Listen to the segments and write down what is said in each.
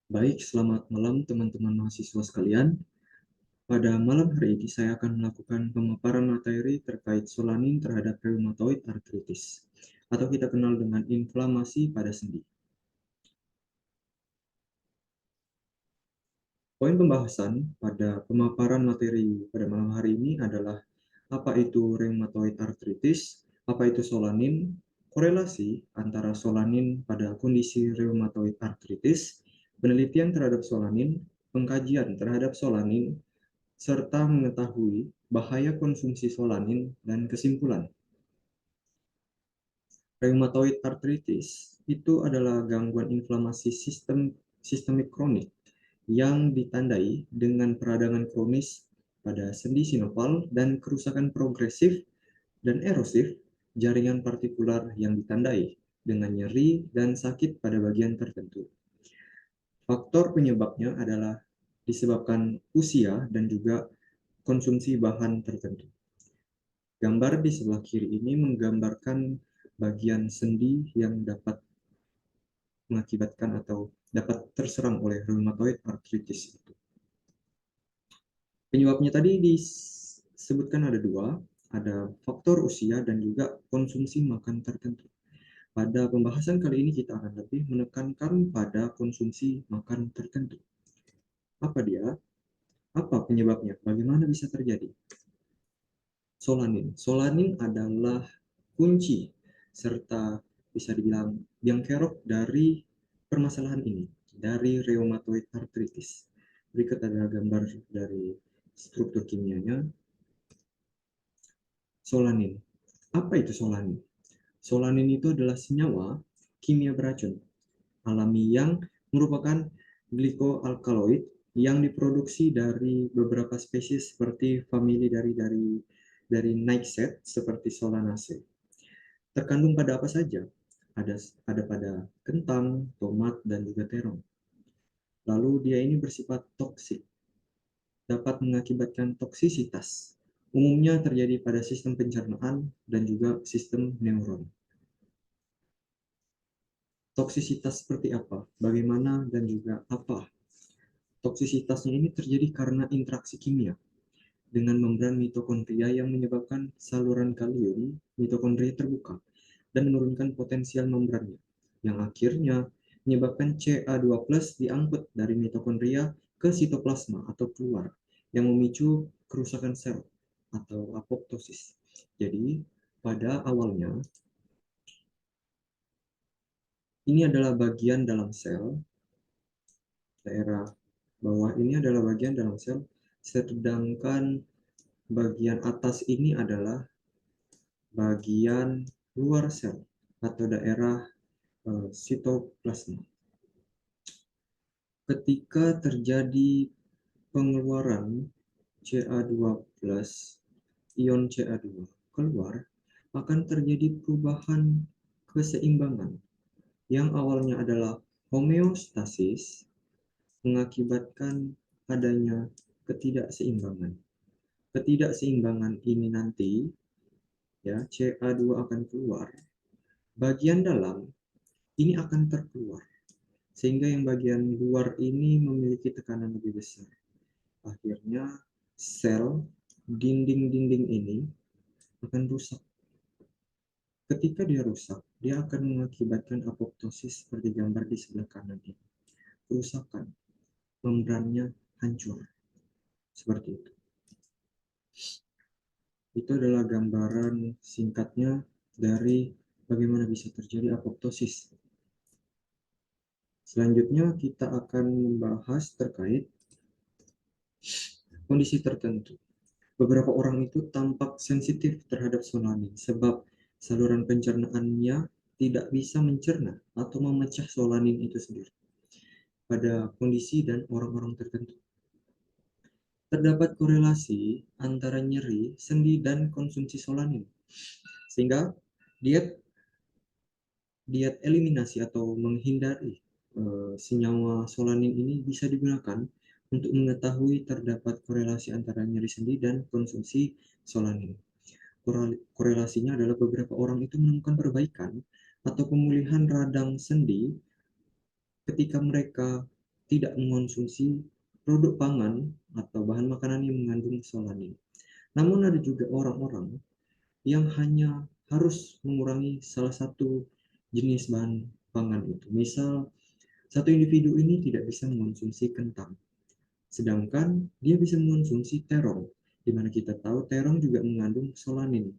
Baik, selamat malam teman-teman mahasiswa sekalian. Pada malam hari ini saya akan melakukan pemaparan materi terkait solanin terhadap rheumatoid arthritis, atau kita kenal dengan inflamasi pada sendi. Poin pembahasan pada pemaparan materi pada malam hari ini adalah apa itu rheumatoid arthritis, apa itu solanin, korelasi antara solanin pada kondisi rheumatoid arthritis, penelitian terhadap solanin, pengkajian terhadap solanin, serta mengetahui bahaya konsumsi solanin dan kesimpulan. Rheumatoid arthritis itu adalah gangguan inflamasi sistemik kronik yang ditandai dengan peradangan kronis pada sendi sinoval dan kerusakan progresif dan erosif jaringan partikular yang ditandai dengan nyeri dan sakit pada bagian tertentu. Faktor penyebabnya adalah disebabkan usia dan juga konsumsi bahan tertentu. Gambar di sebelah kiri ini menggambarkan bagian sendi yang dapat mengakibatkan atau dapat terserang oleh rheumatoid arthritis itu. Penyebabnya tadi disebutkan ada dua, ada faktor usia dan juga konsumsi makan tertentu. Pada pembahasan kali ini kita akan lebih menekankan pada konsumsi makan tertentu. Apa dia? Apa penyebabnya? Bagaimana bisa terjadi? Solanin. Solanin adalah kunci serta bisa dibilang biang kerok dari permasalahan ini, dari rheumatoid arthritis. Berikut adalah gambar dari struktur kimianya. Solanin. Apa itu solanin? Solanin itu adalah senyawa kimia beracun alami yang merupakan glycoalkaloid yang diproduksi dari beberapa spesies seperti famili dari Nightshade seperti Solanaceae. Terkandung pada apa saja? Ada pada kentang, tomat, dan juga terong. Lalu dia ini bersifat toksik, dapat mengakibatkan toksisitas. Umumnya terjadi pada sistem pencernaan dan juga sistem neuron. Toksisitas seperti apa? Bagaimana dan juga apa? Toksisitasnya ini terjadi karena interaksi kimia dengan membran mitokondria yang menyebabkan saluran kalium mitokondria terbuka dan menurunkan potensial membrannya, yang akhirnya menyebabkan Ca2+ diangkut dari mitokondria ke sitoplasma atau keluar, yang memicu kerusakan sel atau apoptosis. Jadi, pada awalnya, ini adalah bagian dalam sel, daerah bawah ini adalah bagian dalam sel, sedangkan bagian atas ini adalah bagian luar sel atau daerah sitoplasma. Ketika terjadi pengeluaran Ca2+, ion Ca2 keluar, akan terjadi perubahan keseimbangan yang awalnya adalah homeostasis mengakibatkan adanya ketidakseimbangan. Ketidakseimbangan ini nanti ya Ca2 akan keluar. Bagian dalam ini akan terkeluar sehingga yang bagian luar ini memiliki tekanan lebih besar. Akhirnya sel dinding-dinding ini akan rusak. Ketika dia rusak, dia akan mengakibatkan apoptosis seperti gambar di sebelah kanan ini. Kerusakan, membrannya hancur. Seperti itu. Itu adalah gambaran singkatnya dari bagaimana bisa terjadi apoptosis. Selanjutnya kita akan membahas terkait kondisi tertentu. Beberapa orang itu tampak sensitif terhadap solanin sebab saluran pencernaannya tidak bisa mencerna atau memecah solanin itu sendiri pada kondisi dan orang-orang tertentu. Terdapat korelasi antara nyeri, sendi, dan konsumsi solanin. Sehingga diet diet eliminasi atau menghindari senyawa solanin ini bisa digunakan untuk mengetahui terdapat korelasi antara nyeri sendi dan konsumsi solanin. Korelasinya adalah beberapa orang itu menemukan perbaikan atau pemulihan radang sendi ketika mereka tidak mengonsumsi produk pangan atau bahan makanan yang mengandung solanin. Namun ada juga orang-orang yang hanya harus mengurangi salah satu jenis bahan pangan itu. Misal, satu individu ini tidak bisa mengonsumsi kentang, sedangkan dia bisa mengonsumsi terong, di mana kita tahu terong juga mengandung solanin.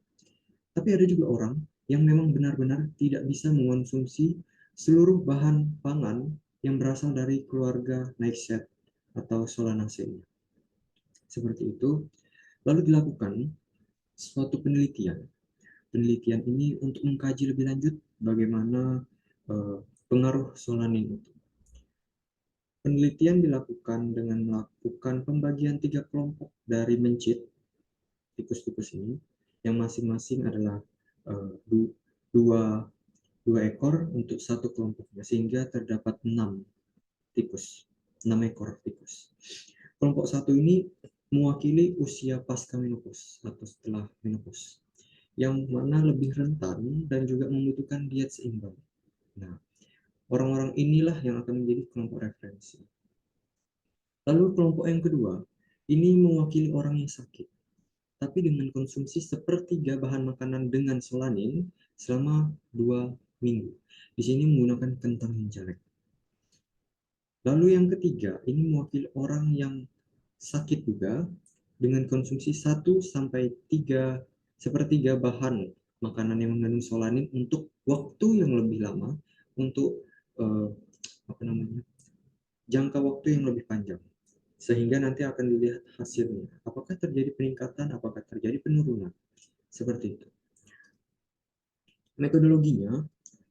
Tapi ada juga orang yang memang benar-benar tidak bisa mengonsumsi seluruh bahan pangan yang berasal dari keluarga nightshade atau Solanaceae. Seperti itu, lalu dilakukan suatu penelitian. Penelitian ini untuk mengkaji lebih lanjut bagaimana pengaruh solanin itu. Penelitian dilakukan dengan melakukan pembagian 3 kelompok dari mencit tikus-tikus ini, yang masing-masing adalah dua ekor untuk satu kelompoknya, sehingga terdapat 6 tikus, 6 ekor tikus. Kelompok satu ini mewakili usia pasca menopause atau setelah menopause, yang mana lebih rentan dan juga membutuhkan diet seimbang. Nah, orang-orang inilah yang akan menjadi kelompok referensi. Lalu kelompok yang kedua, ini mewakili orang yang sakit, tapi dengan konsumsi sepertiga bahan makanan dengan solanin selama 2 minggu. Di sini menggunakan kentang yang jelek. Lalu yang ketiga, ini mewakili orang yang sakit juga dengan konsumsi 1-3 sepertiga bahan makanan yang mengandung solanin untuk waktu yang lebih lama, untuk eh, apa namanya, jangka waktu yang lebih panjang, sehingga nanti akan dilihat hasilnya, apakah terjadi peningkatan, apakah terjadi penurunan, seperti itu. Metodologinya,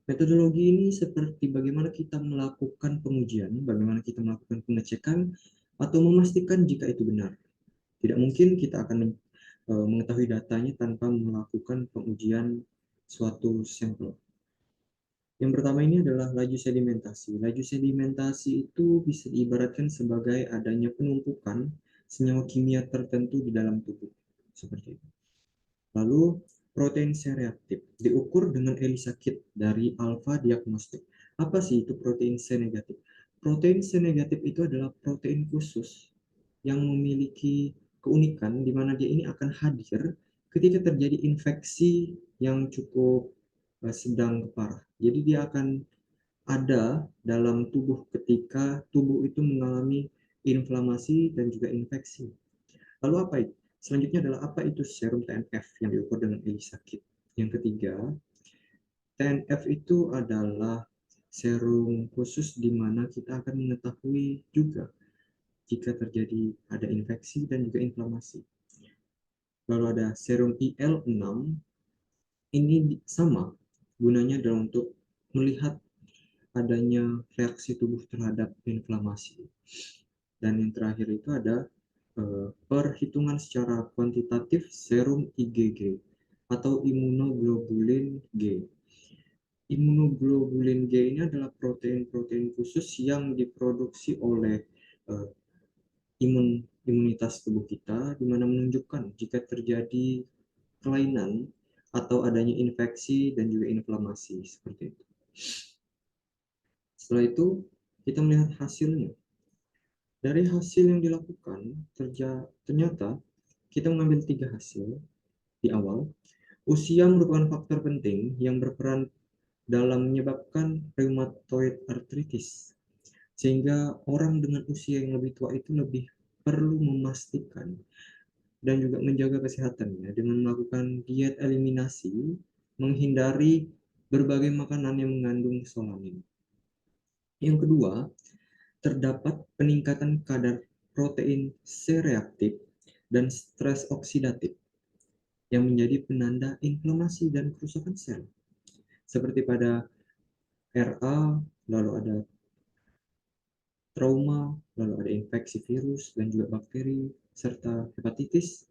metodologi ini seperti bagaimana kita melakukan pengujian, bagaimana kita melakukan pengecekan atau memastikan jika itu benar. Tidak mungkin kita akan mengetahui datanya tanpa melakukan pengujian suatu sampel. Yang pertama ini adalah laju sedimentasi. Laju sedimentasi itu bisa diibaratkan sebagai adanya penumpukan senyawa kimia tertentu di dalam tubuh, seperti itu. Lalu protein C reaktif diukur dengan ELISA kit dari Alpha Diagnostic. Apa sih itu protein C negatif? Protein C negatif itu adalah protein khusus yang memiliki keunikan di mana dia ini akan hadir ketika terjadi infeksi yang cukup sedang ke parah. Jadi dia akan ada dalam tubuh ketika tubuh itu mengalami inflamasi dan juga infeksi. Lalu apa itu? Selanjutnya adalah apa itu serum TNF yang diukur dengan ELISA kit. Yang ketiga, TNF itu adalah serum khusus di mana kita akan mengetahui juga jika terjadi ada infeksi dan juga inflamasi. Lalu ada serum IL-6, ini sama, gunanya adalah untuk melihat adanya reaksi tubuh terhadap inflamasi. Dan yang terakhir itu ada perhitungan secara kuantitatif serum IgG atau imunoglobulin G. Imunoglobulin G ini adalah protein-protein khusus yang diproduksi oleh uh, imunitas tubuh kita, di mana menunjukkan jika terjadi kelainan atau adanya infeksi dan juga inflamasi, seperti itu. Setelah itu, kita melihat hasilnya. Dari hasil yang dilakukan, ternyata kita mengambil 3 hasil di awal. Usia merupakan faktor penting yang berperan dalam menyebabkan rheumatoid arthritis, sehingga orang dengan usia yang lebih tua itu lebih perlu memastikan dan juga menjaga kesehatannya dengan melakukan diet eliminasi, menghindari berbagai makanan yang mengandung solanin. Yang kedua, terdapat peningkatan kadar protein C reaktif dan stres oksidatif yang menjadi penanda inflamasi dan kerusakan sel. Seperti pada RA, lalu ada trauma, lalu ada infeksi virus dan juga bakteri, serta hepatitis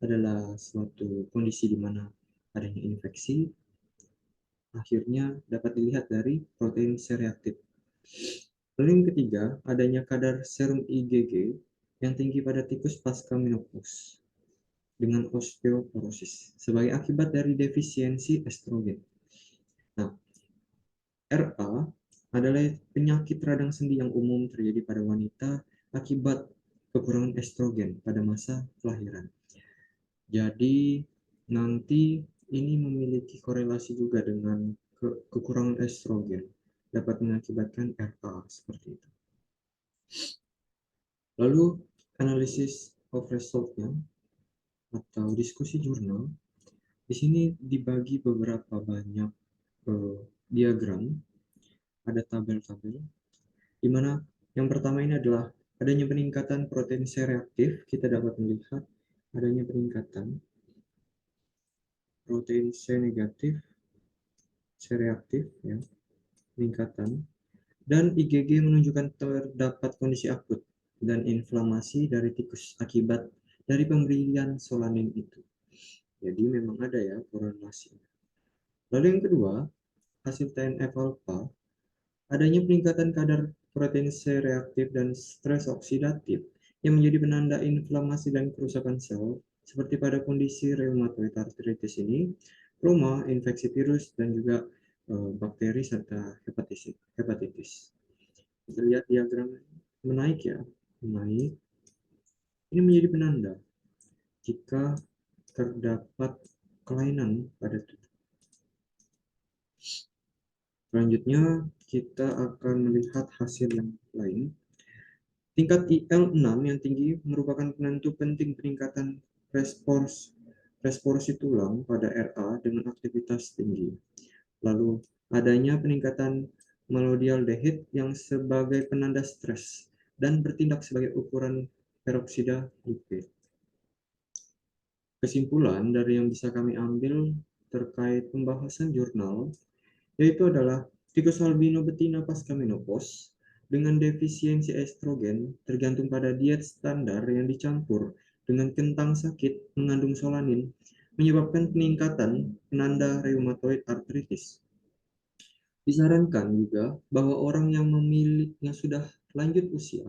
adalah suatu kondisi di mana adanya infeksi, akhirnya dapat dilihat dari protein C reaktif. Lalu yang ketiga, adanya kadar serum IgG yang tinggi pada tikus pasca menopause dengan osteoporosis sebagai akibat dari defisiensi estrogen. Nah, RA adalah penyakit radang sendi yang umum terjadi pada wanita akibat kekurangan estrogen pada masa kelahiran. Jadi nanti ini memiliki korelasi juga dengan kekurangan estrogen, dapat mengakibatkan RA seperti itu. Lalu analisis of result-nya atau diskusi jurnal di sini dibagi beberapa banyak diagram, ada tabel-tabel, di mana yang pertama ini adalah adanya peningkatan protein C reaktif. Kita dapat melihat adanya peningkatan protein C negatif, C reaktif, ya, peningkatan, dan IgG menunjukkan terdapat kondisi akut dan inflamasi dari tikus akibat dari pemberian solanin itu. Jadi memang ada ya korelasi. Lalu yang kedua, hasil TNF alpha, adanya peningkatan kadar protein C reaktif dan stres oksidatif yang menjadi penanda inflamasi dan kerusakan sel, seperti pada kondisi rheumatoid arthritis ini, rheuma, infeksi virus, dan juga bakteri serta hepatitis. Kita lihat diagram menaik ya, menaik. Ini menjadi penanda jika terdapat kelainan pada tubuh. Selanjutnya, kita akan melihat hasil yang lain. Tingkat IL-6 yang tinggi merupakan penentu penting peningkatan responsi tulang pada RA dengan aktivitas tinggi. Lalu, adanya peningkatan malodialdehid yang sebagai penanda stres dan bertindak sebagai ukuran peroksida lipid. Kesimpulan dari yang bisa kami ambil terkait pembahasan jurnal yaitu adalah tikus albino betina pasca menopause dengan defisiensi estrogen tergantung pada diet standar yang dicampur dengan kentang sakit mengandung solanin menyebabkan peningkatan penanda rheumatoid arthritis. Disarankan juga bahwa orang yang sudah lanjut usia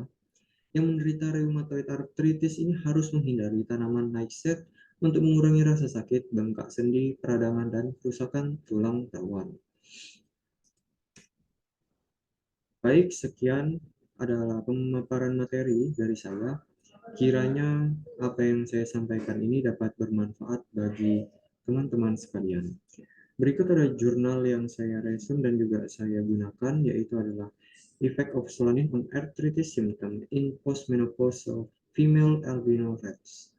yang menderita rheumatoid arthritis ini harus menghindari tanaman nightshade untuk mengurangi rasa sakit, bengkak sendi, peradangan, dan kerusakan tulang rawan. Baik, sekian adalah pemaparan materi dari saya. Kiranya apa yang saya sampaikan ini dapat bermanfaat bagi teman-teman sekalian. Berikut ada jurnal yang saya resume dan juga saya gunakan, yaitu adalah Effect of Solanin on Arthritis Symptom in Postmenopausal Female Albino Rats.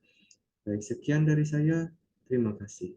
Baik, sekian dari saya. Terima kasih.